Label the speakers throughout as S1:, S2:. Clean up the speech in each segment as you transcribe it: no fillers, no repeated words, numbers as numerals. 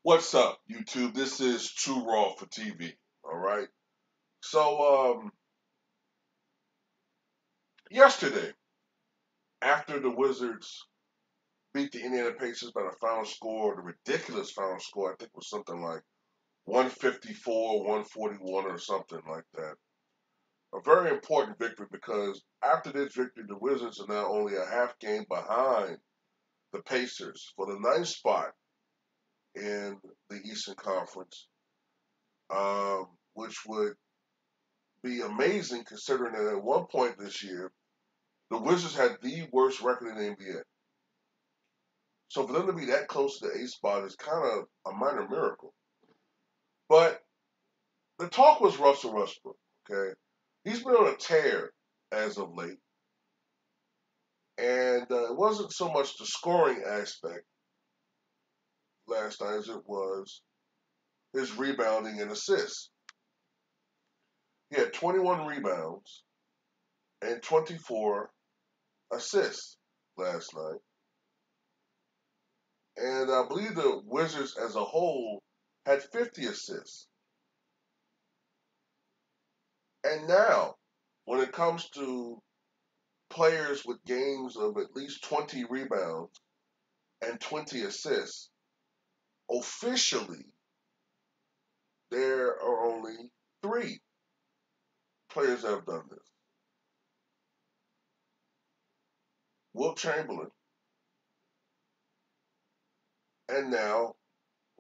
S1: What's up, YouTube? This is Too Raw for TV. All right. So, yesterday, after the Wizards beat the Indiana Pacers by the final score, the ridiculous final score, I think was something like 154, 141, or something like that. A very important victory because after this victory, the Wizards are now only a half game behind the Pacers for the ninth spot in the Eastern Conference, which would be amazing considering that at one point this year, the Wizards had the worst record in the NBA. So for them to be that close to the eighth spot is kind of a minor miracle. But the talk was Russell Westbrook, okay? He's been on a tear as of late. And it wasn't so much the scoring aspect last night as it was his rebounding and assists. He had 21 rebounds and 24 assists last night. And I believe the Wizards as a whole had 50 assists. And now, when it comes to players with games of at least 20 rebounds and 20 assists, officially, there are only three players that have done this. Wilt Chamberlain, and now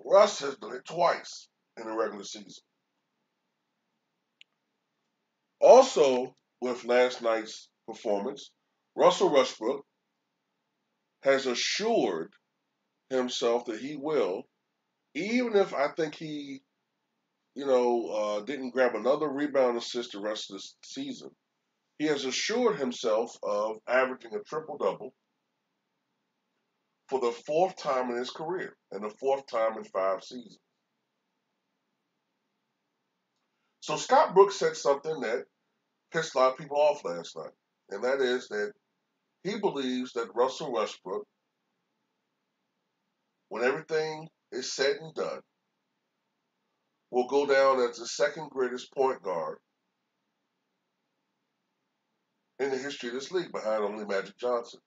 S1: Russ has done it twice in the regular season. Also, with last night's performance, Russell Westbrook has assured himself that he will, even if I think he, didn't grab another rebound assist the rest of the season. He has assured himself of averaging a triple double for the fourth time in his career and the fourth time in 5 seasons. So Scott Brooks said something that pissed a lot of people off last night, and that is that he believes that Russell Westbrook, when everything is said and done, will go down as the second greatest point guard in the history of this league, behind only Magic Johnson.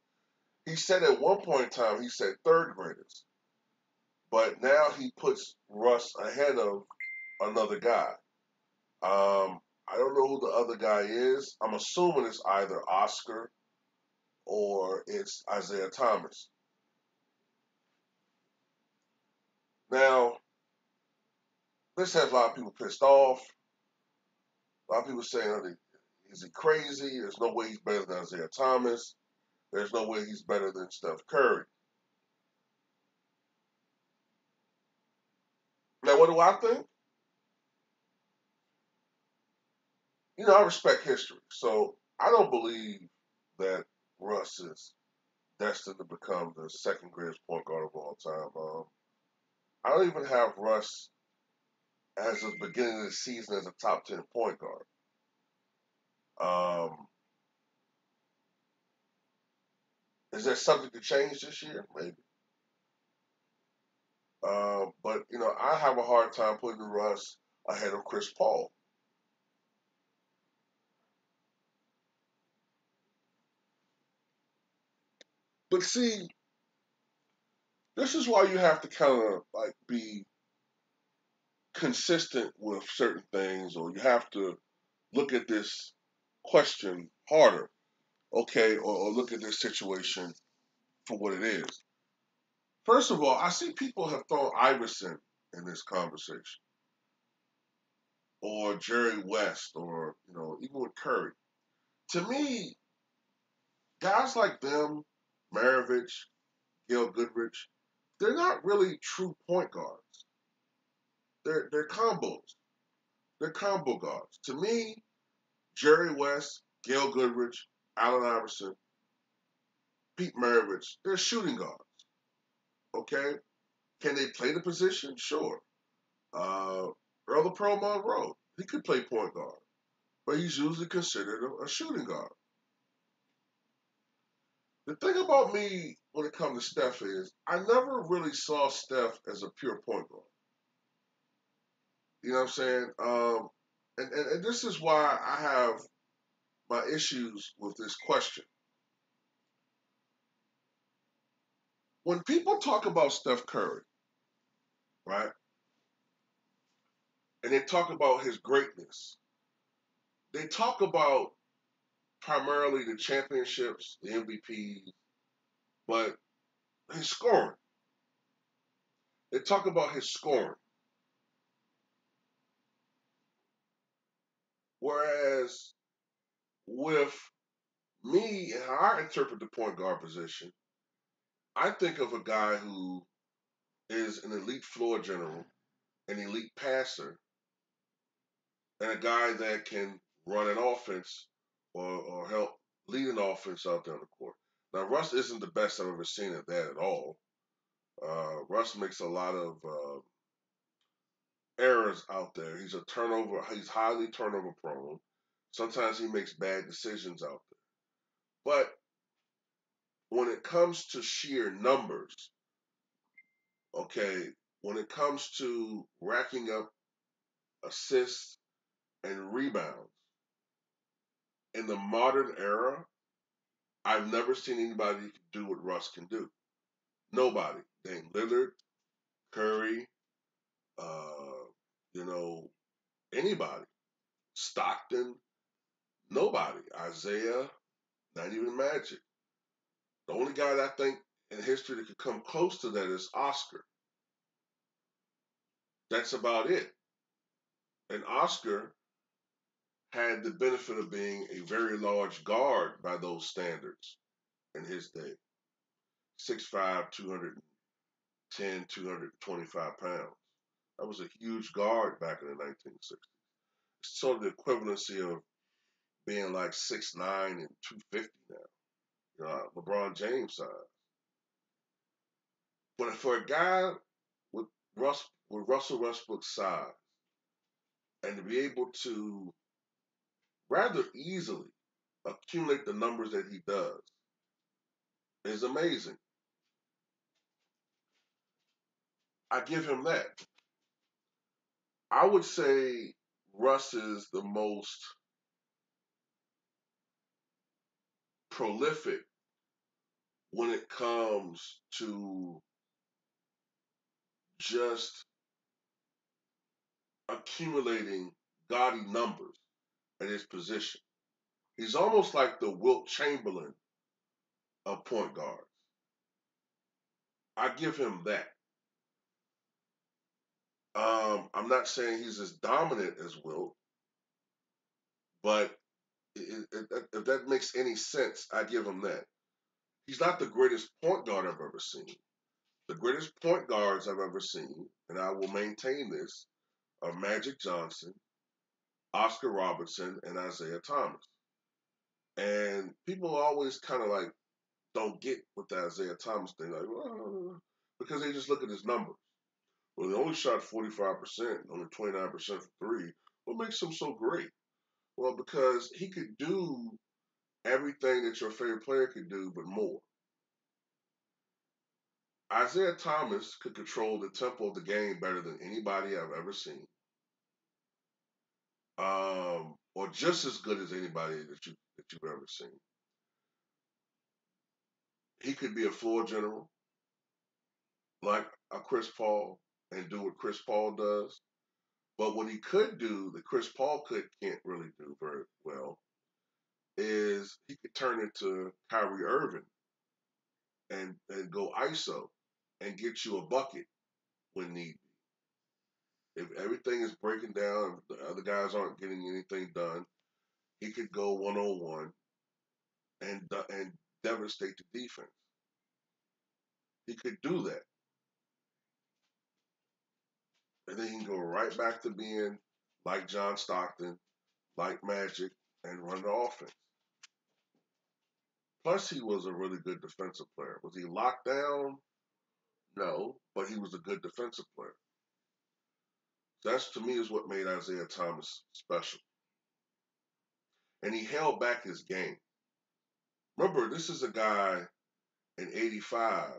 S1: He said at one point in time, he said third greatest, but now he puts Russ ahead of another guy. I don't know who the other guy is. I'm assuming it's either Oscar or it's Isaiah Thomas. Now, this has a lot of people pissed off. A lot of people saying, is he crazy? There's no way he's better than Isaiah Thomas. There's no way he's better than Steph Curry. Now, what do I think? I respect history. So I don't believe that Russ is destined to become the second greatest point guard of all time. I don't even have Russ as of the beginning of the season as a top 10 point guard. Is that subject to change this year? Maybe. But I have a hard time putting Russ ahead of Chris Paul. But see, this is why you have to kind of like be consistent with certain things, or you have to look at this question harder, okay, or look at this situation for what it is. First of all, I see people have thrown Iverson in this conversation, or Jerry West, or even with Curry. To me, guys like them, Maravich, Gail Goodrich, they're not really true point guards. They're combos. They're combo guards. To me, Jerry West, Gail Goodrich, Allen Iverson, Pete Maravich, they're shooting guards. Okay? Can they play the position? Sure. Earl Pearl Monroe, he could play point guard, but he's usually considered a shooting guard. The thing about me when it comes to Steph is I never really saw Steph as a pure point guard. You know what I'm saying? And this is why I have my issues with this question. When people talk about Steph Curry, right, and they talk about his greatness, they talk about primarily the championships, the MVPs, but his scoring. They talk about his scoring. Whereas with me and how I interpret the point guard position, I think of a guy who is an elite floor general, an elite passer, and a guy that can run an offense or help lead an offense out there on the court. Now, Russ isn't the best I've ever seen at that at all. Russ makes a lot of errors out there. He's highly turnover prone. Sometimes he makes bad decisions out there. But when it comes to sheer numbers, okay, when it comes to racking up assists and rebounds in the modern era, I've never seen anybody do what Russ can do. Nobody. Dame Lillard, Curry, uh, you know, anybody. Stockton, nobody. Isaiah, not even Magic. The only guy that I think in history that could come close to that is Oscar. That's about it. And Oscar had the benefit of being a very large guard by those standards in his day. 6'5", 210, 225 pounds. That was a huge guard back in the 1960s. It's sort of the equivalency of being like 6'9" and 250 now. LeBron James size. But for a guy with Russell Westbrook's size and to be able to rather easily accumulate the numbers that he does is amazing. I give him that. I would say Russ is the most prolific when it comes to just accumulating gaudy numbers at his position. He's almost like the Wilt Chamberlain of point guards. I give him that. I'm not saying he's as dominant as Wilt, but if that makes any sense, I give him that. He's not the greatest point guard I've ever seen. The greatest point guards I've ever seen, and I will maintain this, are Magic Johnson, Oscar Robertson, and Isaiah Thomas. And people always kind of like don't get with the Isaiah Thomas thing, like, well, because they just look at his numbers. Well, he only shot 45%, only 29% from three. What makes him so great? Well, because he could do everything that your favorite player could do, but more. Isaiah Thomas could control the tempo of the game better than anybody I've ever seen, or just as good as anybody that you've ever seen. He could be a floor general like a Chris Paul and do what Chris Paul does. But what he could do that Chris Paul can't really do very well is he could turn into Kyrie Irving and go ISO and get you a bucket when need be. If everything is breaking down, if the other guys aren't getting anything done, he could go 1-on-1 and devastate the defense. He could do that, and then he can go right back to being like John Stockton, like Magic, and run the offense. Plus, he was a really good defensive player. Was he locked down? No, but he was a good defensive player. That's to me is what made Isaiah Thomas special. And he held back his game. Remember, this is a guy in '85,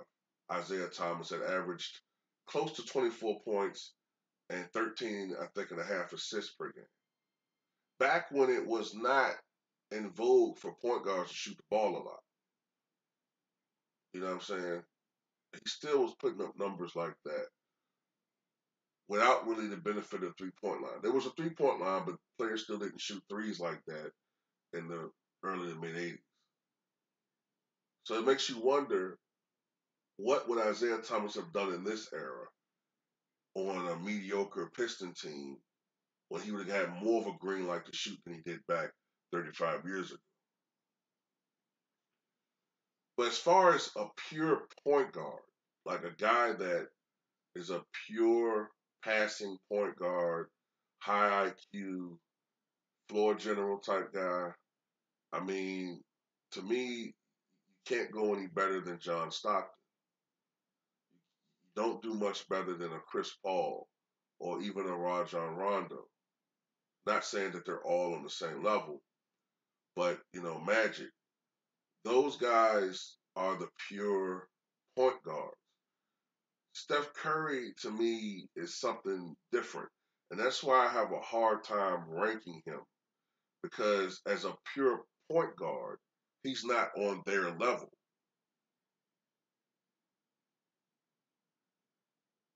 S1: Isaiah Thomas had averaged close to 24 points and 13, I think, and a half assists per game. Back when it was not in vogue for point guards to shoot the ball a lot. You know what I'm saying? He still was putting up numbers like that without really the benefit of the 3-point line. There was a 3-point line, but players still didn't shoot threes like that in the early to mid 80s. So it makes you wonder, what would Isaiah Thomas have done in this era on a mediocre Piston team when he would have had more of a green light to shoot than he did back 35 years ago? But as far as a pure point guard, like a guy that is a pure passing point guard, high IQ, floor general type guy, I mean, to me, you can't go any better than John Stockton. You don't do much better than a Chris Paul or even a Rajon Rondo. Not saying that they're all on the same level, but Magic. Those guys are the pure point guards. Steph Curry to me is something different, and that's why I have a hard time ranking him, because as a pure point guard, he's not on their level.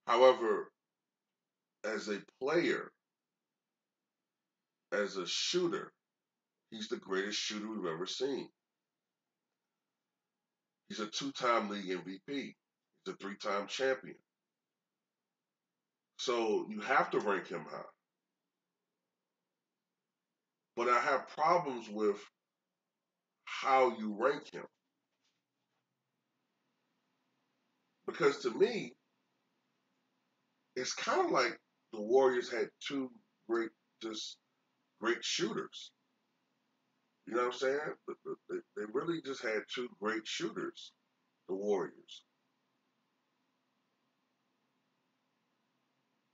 S1: However, as a player, as a shooter, he's the greatest shooter we've ever seen. He's a two-time league MVP. He's a three-time champion. So you have to rank him high. But I have problems with how you rank him. Because to me, it's kind of like the Warriors had two great, just great shooters. You know what I'm saying? They really just had two great shooters, the Warriors.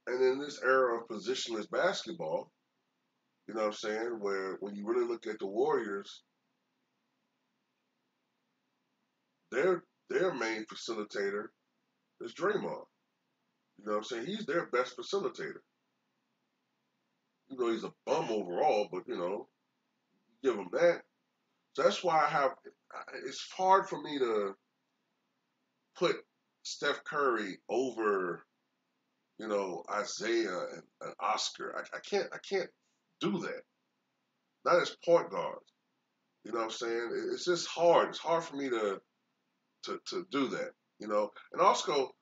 S1: And in this era of positionless basketball, you know what I'm saying, where when you really look at the Warriors, their main facilitator is Draymond. You know what I'm saying? He's their best facilitator. He's a bum overall, but give him that. So that's why it's hard for me to put Steph Curry over, Isaiah and Oscar. I can't do that. Not as point guards. You know what I'm saying? It's just hard. It's hard for me to do that. And also,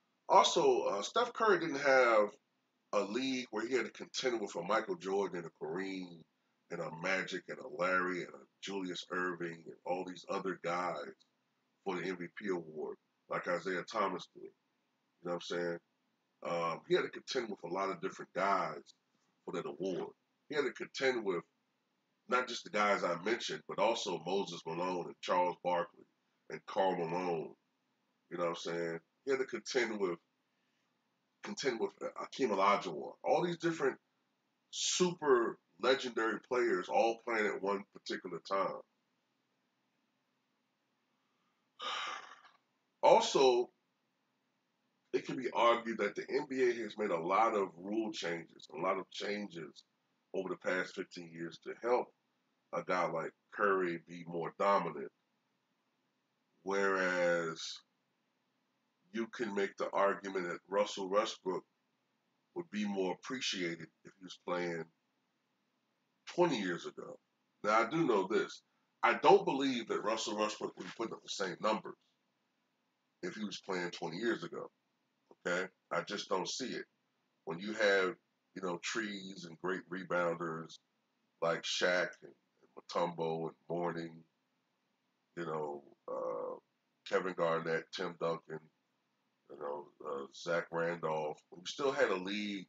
S1: Steph Curry didn't have a league where he had to contend with a Michael Jordan and a Kareem and a Magic and a Larry and a Julius Erving and all these other guys for the MVP award, like Isaiah Thomas did. You know what I'm saying? He had to contend with a lot of different guys for that award. He had to contend with not just the guys I mentioned, but also Moses Malone and Charles Barkley and Karl Malone. You know what I'm saying? He had to contend with Akeem Olajuwon. All these different super legendary players all playing at one particular time. Also, it can be argued that the NBA has made a lot of rule changes, a lot of changes over the past 15 years to help a guy like Curry be more dominant. Whereas you can make the argument that Russell Westbrook would be more appreciated if he was playing 20 years ago. Now, I do know this. I don't believe that Russell Westbrook would be putting up the same numbers if he was playing 20 years ago. Okay? I just don't see it. When you have, trees and great rebounders like Shaq and Mutombo and Mourning, you know, uh, Kevin Garnett, Tim Duncan, Zach Randolph. We still had a league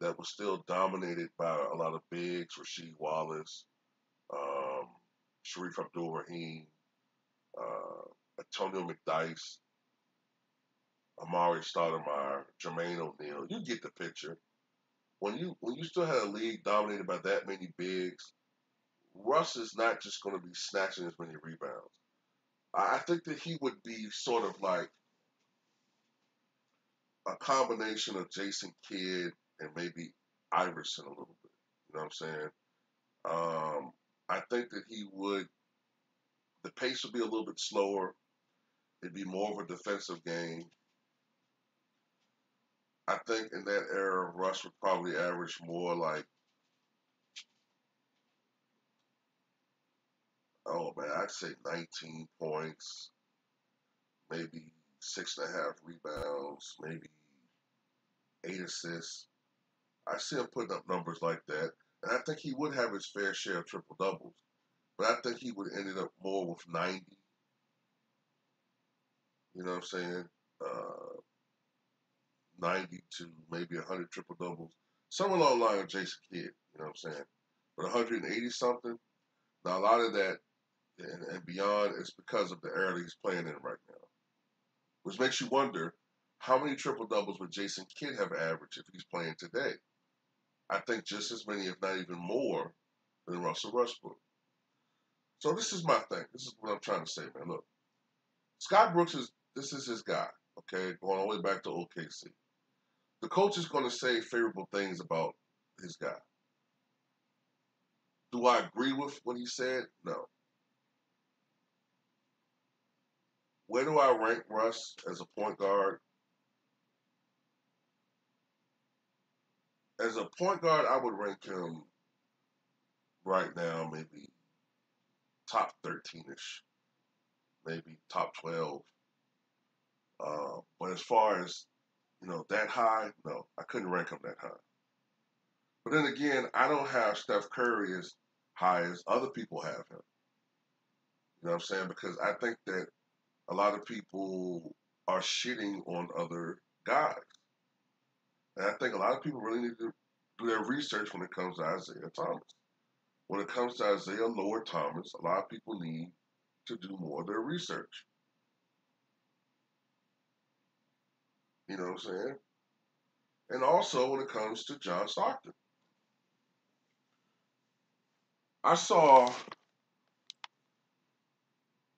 S1: that was still dominated by a lot of bigs, Rasheed Wallace, um, Sharif Abdul-Rahim, Antonio McDyess, Amari Stoudemire, Jermaine O'Neal. You get the picture. When you still had a league dominated by that many bigs, Russ is not just going to be snatching as many rebounds. I think that he would be sort of like a combination of Jason Kidd and maybe Iverson a little bit. You know what I'm saying? I think that the pace would be a little bit slower. It'd be more of a defensive game. I think in that era, Russ would probably average more like, oh man, I'd say 19 points, maybe 6.5 rebounds, maybe 8 assists. I see him putting up numbers like that. And I think he would have his fair share of triple doubles. But I think he would have ended up more with 90, you know what I'm saying? Uh, 90 to maybe 100 triple doubles. Somewhere along the line of Jason Kidd, you know what I'm saying? But 180 something, now a lot of that and beyond is because of the era that he's playing in right now. Which makes you wonder how many triple doubles would Jason Kidd have averaged if he's playing today? I think just as many, if not even more, than Russell Westbrook. So this is my thing. This is what I'm trying to say, man. Look, Scott Brooks this is his guy. Okay, going all the way back to OKC. The coach is going to say favorable things about his guy. Do I agree with what he said? No. Where do I rank Russ as a point guard? As a point guard, I would rank him right now maybe top 13-ish, maybe top 12. But as far as, that high, no, I couldn't rank him that high. But then again, I don't have Steph Curry as high as other people have him. You know what I'm saying? Because I think that a lot of people are shitting on other guys. And I think a lot of people really need to do their research when it comes to Isaiah Thomas. When it comes to Isaiah Lord Thomas, a lot of people need to do more of their research. You know what I'm saying? And also when it comes to John Stockton. I saw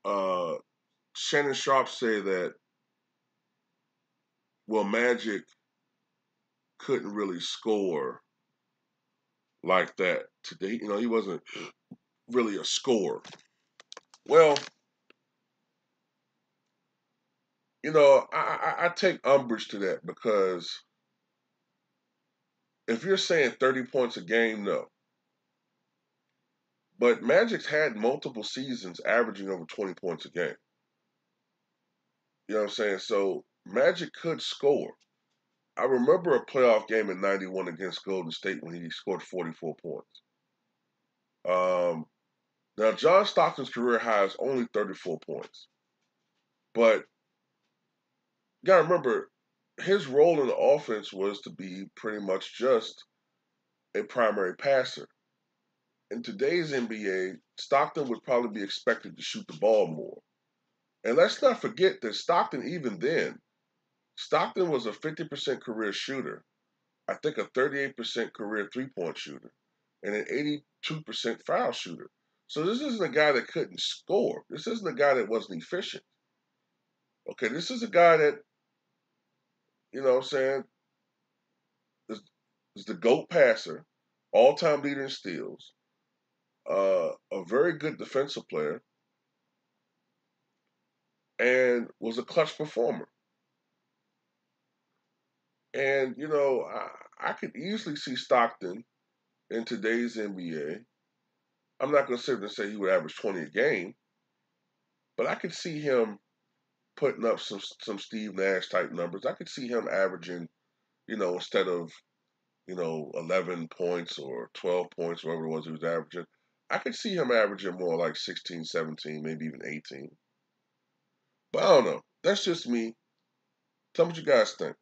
S1: uh, Shannon Sharp say that, well, Magic couldn't really score like that today. He wasn't really a scorer. Well, I take umbrage to that because if you're saying 30 points a game, no. But Magic's had multiple seasons averaging over 20 points a game. You know what I'm saying? So Magic could score. I remember a playoff game in '91 against Golden State when he scored 44 points. Now, John Stockton's career high is only 34 points. But you got to remember, his role in the offense was to be pretty much just a primary passer. In today's NBA, Stockton would probably be expected to shoot the ball more. And let's not forget that Stockton, even then, Stockton was a 50% career shooter, I think a 38% career three-point shooter, and an 82% foul shooter. So this isn't a guy that couldn't score. This isn't a guy that wasn't efficient. Okay, this is a guy that, you know what I'm saying, is the GOAT passer, all-time leader in steals, a very good defensive player, and was a clutch performer. And, I could easily see Stockton in today's NBA. I'm not going to sit there and say he would average 20 a game, but I could see him putting up some Steve Nash type numbers. I could see him averaging, instead of, 11 points or 12 points, whatever it was he was averaging, I could see him averaging more like 16, 17, maybe even 18. But I don't know. That's just me. Tell me what you guys think.